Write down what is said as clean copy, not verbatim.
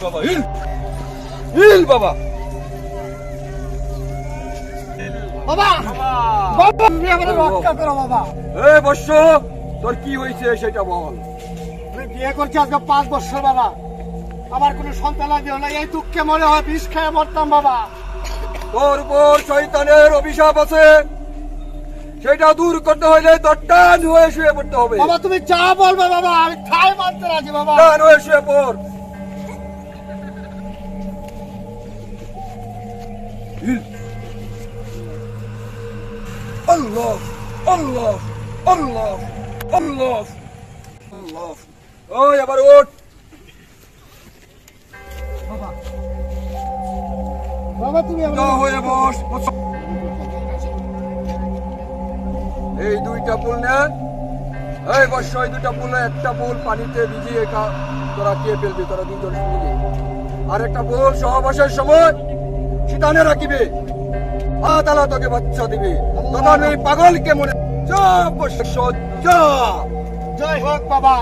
বাবা হিল বাবা বাবা বাবা তুমি আমাদের রক্ষা করো বাবা। এই বর্ষ তোর কি হয়েছে সেটা বল। আমি বিয়ে করছি আজকে 5 বছর বাবা, আমার কোনো সন্তান আদি হলো, এই দুঃখে মনে হয় বিষ খেয়ে মরতাম বাবা। তোর উপর শয়তানের অভিশাপ আছে, সেটা দূর করতে হইলে তোর টান হয়ে শুয়ে পড়তে হবে। বাবা তুমি যা বলবে বাবা, আমি ঠাই মানতে রাজি বাবা। টান হয়ে শুয়ে পড়। আল্লাহ আল্লাহ আল্লাহ আল্লাহ আল্লাহ। ওই আবার ওঠ। বাবা বাবা তুমি হয়ে বস। এই 2টা ফুল নে, এই বর্ষ এই 2টা ফুল, একটা ফুল পানিতে ভিজিয়ে তোরা কে ফেলবি, তোরা 2জন মিলে। আর একটা ফুল সহবাসের সময় শীতানে রাখিবে, আল্লাহ তোকে বাচ্চা দিবে। তখন এই পাগলকে মনে যা বর্ষ যা। জয় হোক বাবা।